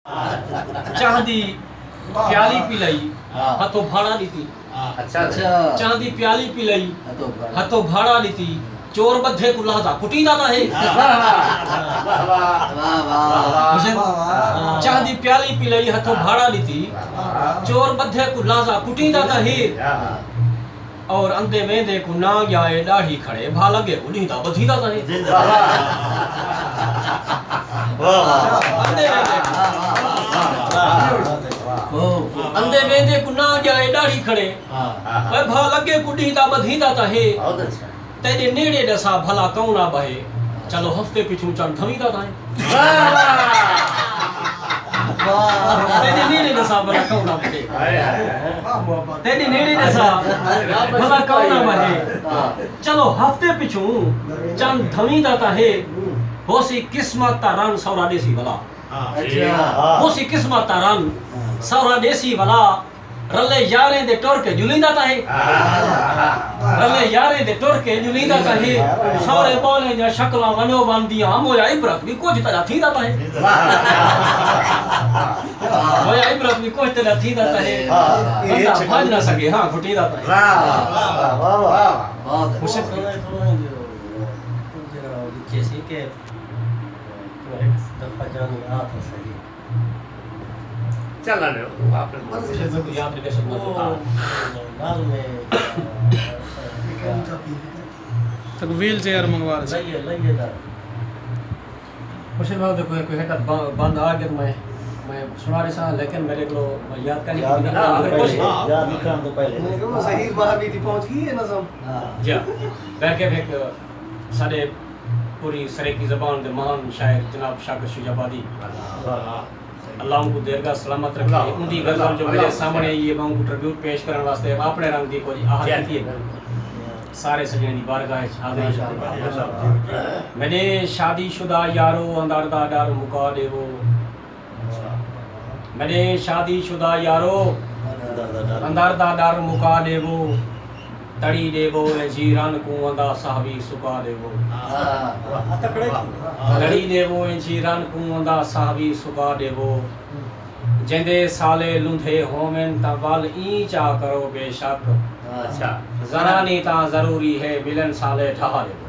चांदी प्याली पिलाई हथों भाड़ा लीती। अच्छा अच्छा चांदी प्याली पिलाई हथों भाड़ा लीती। चोर बद्धे को लादा कुटी दाता है। चांदी प्याली पिलाई हथों भाड़ा लीती। चोर बद्धे को लादा कुटी दाता है। और अंधे वेंदे को ना जाए दाढ़ी खड़े भा लगे को नींदा बधी दाता है। अंधे वेंदे को ना जाए दाढ़ी खड़े भा लगे को नींदा बधी दाता है। तेरे नेड़े दसा भला कौन आ बहे चलो हफ्ते पिछू चल थमी दाता है। तेरे नेड़े दसा भला कौन आ बहे तेरे नेड़े दसा भला कौन आ बहे चलो हफ्ते पिछू चंद थमी दाता है। होसी किस्मत तारन सौरा देसी वाला होसी किस्मत तारन सौरा देसी वाला रले यारे दे टोर के जुलिंदा ता है। रले यारे दे टोर के जुलिंदा ता है। सारे बोले जा शक्ला वनो बंदियां मोया इब्रत भी कुछ तला थी दाता है। मोया इब्रत भी कुछ तला थी दाता है। बंदा भाज ना सके हां फुटी दाता है। वाह वाह वाह बहुत खुशी जरा जैसे के एक दफा जाने आ था सही चल रहे हो आपने याद रखे सब लाल में तक व्हील चेयर मंगवा रहे लइए दा मुझे बात देखो कोई हकत बंद आ गया मैं सुना रहा था लेकिन मेरे को याद करने की याद निकाल दो पहले वो सही महावी थी पहुंच गई है नज़म जी बैके एक सारे पूरी सरे की ज़बान दे महान शायर जनाब शाकिर शुजाबादी अल्लाह उनको दीर्घ सलामत रखे। उनकी गज़ल जो मेरे सामने ये मैं उनको ट्रिब्यूट पेश करने वास्ते अपने रंग दी कोई आहत की सारे सजने दी बारगाह हाज़िर मैंने शादीशुदा यारो अंदरदा डर मुका देवो। मैंने शादीशुदा यारो अंदरदा डर मुका देवो। तड़ी देवो ने जीरान को अंदा साहबी सुका देवो। तड़ी देवो ने जीरान को अंदा साहबी सुका देवो। जिंदे साले लुंधे होमें ता वाल ई चा करो बेशक। अच्छा जरा नहीं ता जरूरी है मिलन साले ठहा देवो।